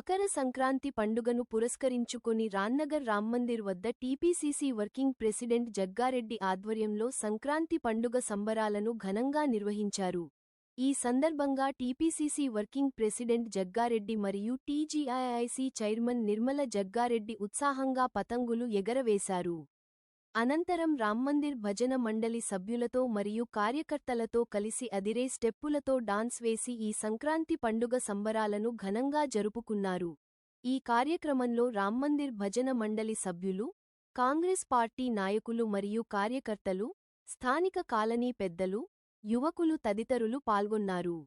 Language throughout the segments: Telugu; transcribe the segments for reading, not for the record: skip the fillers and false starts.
మకర సంక్రాంతి పండుగను పురస్కరించుకొని రాంనగర్ రామ్మందిర్ వద్ద టీపీసీసీ వర్కింగ్ ప్రెసిడెంట్ జగ్గారెడ్డి ఆధ్వర్యంలో సంక్రాంతి పండుగ సంబరాలను ఘనంగా నిర్వహించారు. ఈ సందర్భంగా టీపీసీసీ వర్కింగ్ ప్రెసిడెంట్ జగ్గారెడ్డి మరియు టీజీఐఐసీ చైర్మన్ నిర్మల జగ్గారెడ్డి ఉత్సాహంగా పతంగులు ఎగరవేశారు. అనంతరం రామ్మందిర్ భజన మండలి సభ్యులతో మరియు కార్యకర్తలతో కలిసి అదిరే స్టెప్పులతో డాన్స్ వేసి ఈ సంక్రాంతి పండుగ సంబరాలను ఘనంగా జరుపుకున్నారు. ఈ కార్యక్రమంలో రామ్మందిర్ భజన మండలి సభ్యులు, కాంగ్రెస్ పార్టీ నాయకులు మరియు కార్యకర్తలు, స్థానిక కాలనీ పెద్దలు, యువకులు తదితరులు పాల్గొన్నారు.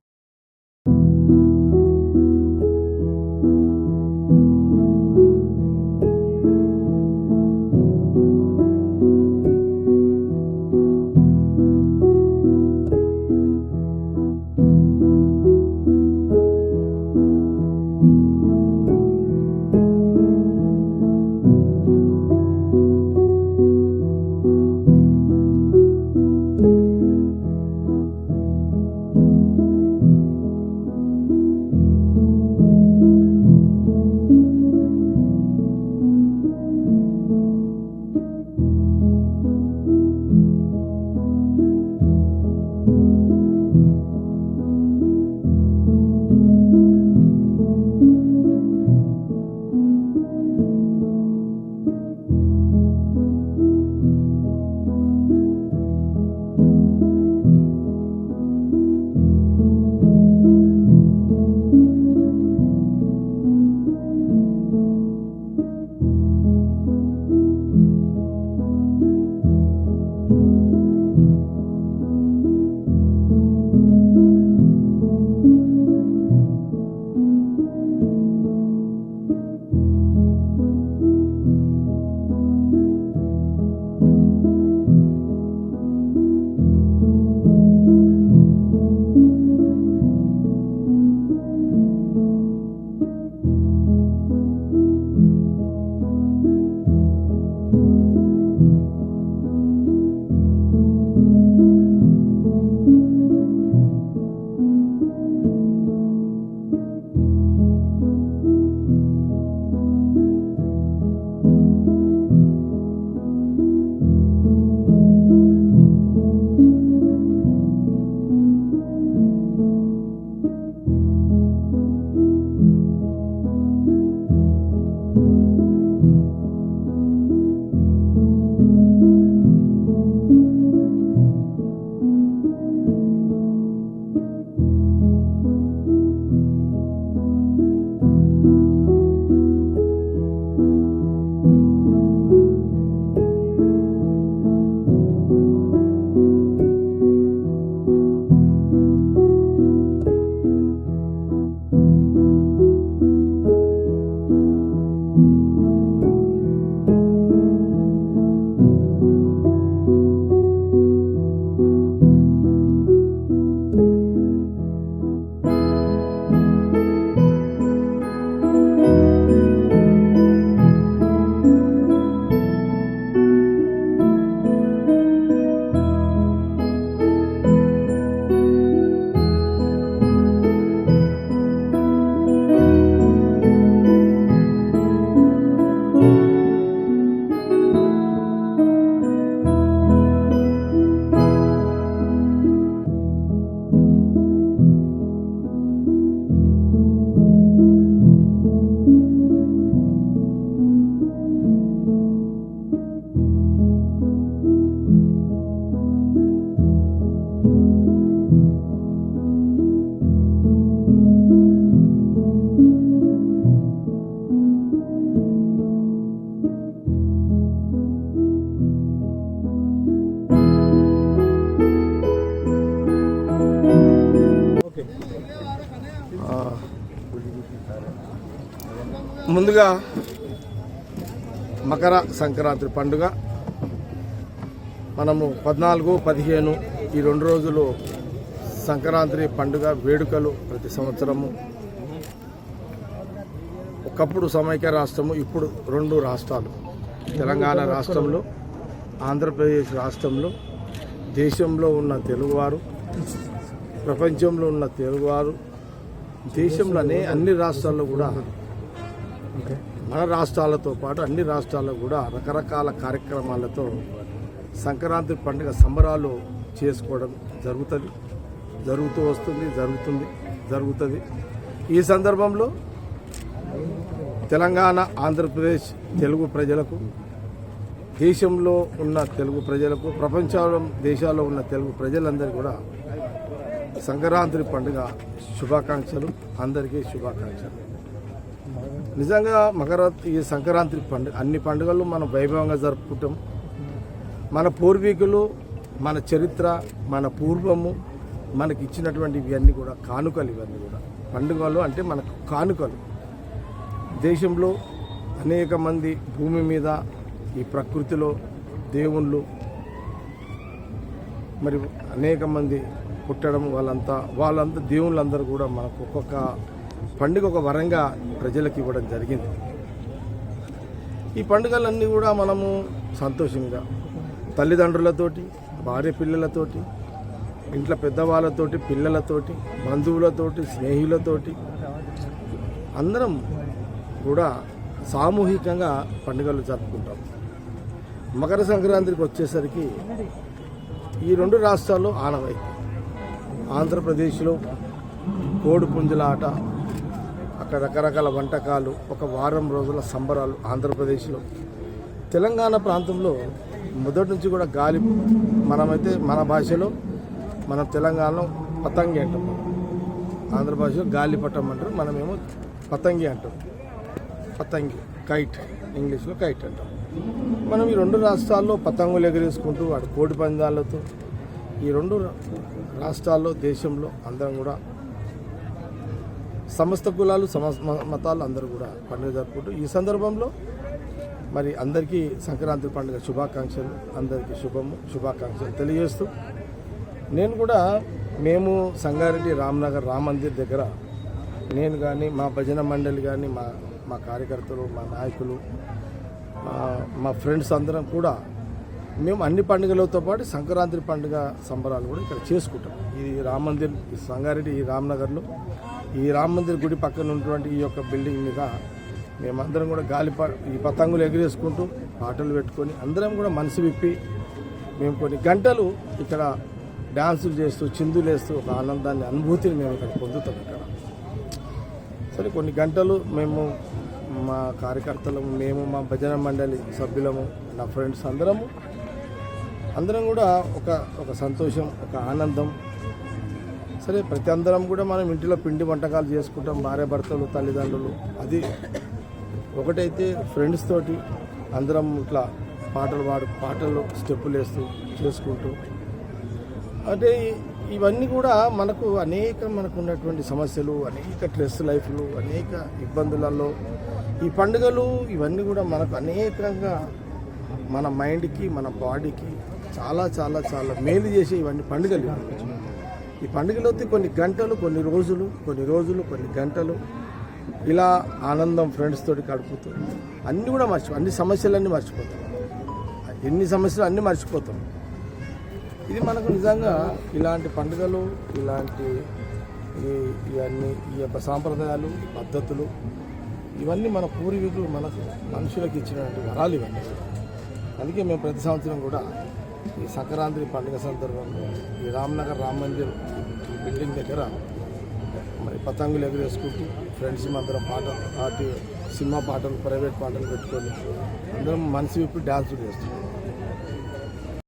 ముందుగా మకర సంక్రాంతి పండుగ మనము 14, 15 ఈ 2 రోజులు సంక్రాంతి పండుగ వేడుకలు ప్రతి సంవత్సరము. ఒకప్పుడు సమైక్య రాష్ట్రము, ఇప్పుడు 2 రాష్ట్రాలు, తెలంగాణ రాష్ట్రంలో, ఆంధ్రప్రదేశ్ రాష్ట్రంలో దేశంలో ఉన్న తెలుగువారు, ప్రపంచంలో ఉన్న తెలుగువారు, దేశంలోనే అన్ని రాష్ట్రాల్లో కూడా మన రాష్ట్రాలతో పాటు అన్ని రాష్ట్రాల్లో కూడా రకరకాల కార్యక్రమాలతో సంక్రాంతి పండుగ సంబరాలు చేసుకోవడం జరుగుతుంది. ఈ సందర్భంలో తెలంగాణ, ఆంధ్రప్రదేశ్ తెలుగు ప్రజలకు, దేశంలో ఉన్న తెలుగు ప్రజలకు, దేశాల్లో ఉన్న తెలుగు ప్రజలందరికీ కూడా సంక్రాంతి పండుగ శుభాకాంక్షలు. అందరికీ శుభాకాంక్షలు. నిజంగా ఈ సంక్రాంతి పండుగ అన్ని పండుగలు మనం వైభవంగా జరుపుకుంటాం. మన పూర్వీకులు, మన చరిత్ర, మన పూర్వము మనకి ఇచ్చినటువంటి ఇవన్నీ కూడా కానుకలు. ఇవన్నీ కూడా పండుగలు అంటే మనకు కానుకలు. దేశంలో అనేక మంది భూమి మీద ఈ ప్రకృతిలో దేవుళ్ళు మరి అనేక మంది పుట్టడం, వాళ్ళంతా దేవుళ్ళందరూ కూడా మనకు ఒక్కొక్క పండుగ ఒక వరంగా ప్రజలకు ఇవ్వడం జరిగింది. ఈ పండుగలన్నీ కూడా మనము సంతోషంగా తల్లిదండ్రులతోటి, భార్య పిల్లలతోటి, ఇంట్లో పెద్దవాళ్ళతోటి, పిల్లలతోటి, బంధువులతోటి, స్నేహితులతోటి అందరం కూడా సామూహికంగా పండుగలు జరుపుకుంటాం. మకర సంక్రాంతికి వచ్చేసరికి ఈ రెండు రాష్ట్రాల్లో ఆనవాయితీ. ఆంధ్రప్రదేశ్లో కోడి పుంజుల ఆట, అక్కడ రకరకాల వంటకాలు, ఒక వారం రోజుల సంబరాలు ఆంధ్రప్రదేశ్లో. తెలంగాణ ప్రాంతంలో మొదటి నుంచి కూడా గాలి, మనమైతే మన భాషలో మనం తెలంగాణలో పతంగి అంటాం, ఆంధ్ర భాషలో గాలిపటం అంటారు, మనమేమో పతంగి అంటాం. పతంగి కైట్, ఇంగ్లీష్లో కైట్ అంటాం. మనం ఈ రెండు రాష్ట్రాల్లో పతంగులు ఎగరేసుకుంటూ వాడు కోడి పందాలతో ఈ రెండు రాష్ట్రాల్లో, దేశంలో అందరం కూడా సమస్త కులాలు, మతాలు అందరూ కూడా పండుగ జరుపుకుంటూ ఈ సందర్భంలో మరి అందరికీ సంక్రాంతి పండుగ శుభాకాంక్షలు, అందరికీ శుభాకాంక్షలు తెలియజేస్తూ నేను కూడా మేము సంగారెడ్డి రామ్నగర్ రామ్ మందిర్ దగ్గర నేను కానీ, మా భజన మండలి కానీ, మా కార్యకర్తలు, మా నాయకులు, మా ఫ్రెండ్స్ అందరం కూడా మేము అన్ని పండుగలతో పాటు సంక్రాంతి పండుగ సంబరాలు కూడా ఇక్కడ చేసుకుంటాం. ఈ రామ్ మందిర్, సంగారెడ్డి ఈ రామ్నగర్లో ఈ రామ్ మందిర్ గుడి పక్కన ఉన్నటువంటి ఈ యొక్క బిల్డింగ్ మీద మేమందరం కూడా ఈ పతంగులు ఎగిరేసుకుంటూ పాటలు పెట్టుకొని అందరం కూడా మనసు విప్పి మేము కొన్ని గంటలు ఇక్కడ డ్యాన్సులు చేస్తూ, చిందులు వేస్తూ ఒక ఆనందాన్ని, అనుభూతిని మేము ఇక్కడ పొందుతాం. ఇక్కడ సరే కొన్ని గంటలు మేము, మా కార్యకర్తలము, మేము, మా భజన మండలి సభ్యులము, నా ఫ్రెండ్స్ అందరం కూడా ఒక సంతోషం, ఒక ఆనందం. సరే ప్రతి అందరం కూడా మనం ఇంటిలో పిండి వంటకాలు చేసుకుంటాం, భార్యాభర్తలు, తల్లిదండ్రులు. అది ఒకటైతే ఫ్రెండ్స్ తోటి అందరం ఇట్లా పాటలు స్టెప్పులు వేస్తూ చేసుకుంటూ, అంటే ఇవన్నీ కూడా మనకు ఉన్నటువంటి సమస్యలు, అనేక స్ట్రెస్ లైఫ్లు, అనేక ఇబ్బందులలో ఈ పండుగలు ఇవన్నీ కూడా మనకు అనేకంగా మన మైండ్కి, మన బాడీకి చాలా చాలా చాలా మేలు చేసే ఇవన్నీ పండుగలు. ఈ పండుగలో కొన్ని గంటలు, కొన్ని రోజులు, కొన్ని గంటలు ఇలా ఆనందం ఫ్రెండ్స్ తోటి గడుపుతూ అన్నీ కూడా అన్ని సమస్యలన్నీ మర్చిపోతాం. ఎన్ని సమస్యలు అన్నీ మర్చిపోతాం. ఇది మనకు నిజంగా ఇలాంటి పండుగలు, ఇలాంటి ఇవన్నీ ఈ యొక్క సాంప్రదాయాలు, పద్ధతులు ఇవన్నీ మన పూర్వీకులు మనకు మనుషులకు ఇచ్చినటువంటి వరాలు ఇవన్నీ. అందుకే మేము ప్రతి సంవత్సరం కూడా ఈ సంక్రాంతి పండుగ సందర్భంలో ఈ రామ్నగర్ రామ్ మందిర్ బిల్డింగ్ దగ్గర మరి పతంగులు ఎగరేసుకుంటూ ఫ్రెండ్స్ అందరం సినిమా పాటలు, ప్రైవేట్ పాటలు పెట్టుకొని అందరం మనసు విప్పి డ్యాన్సులు చేస్తున్నాం.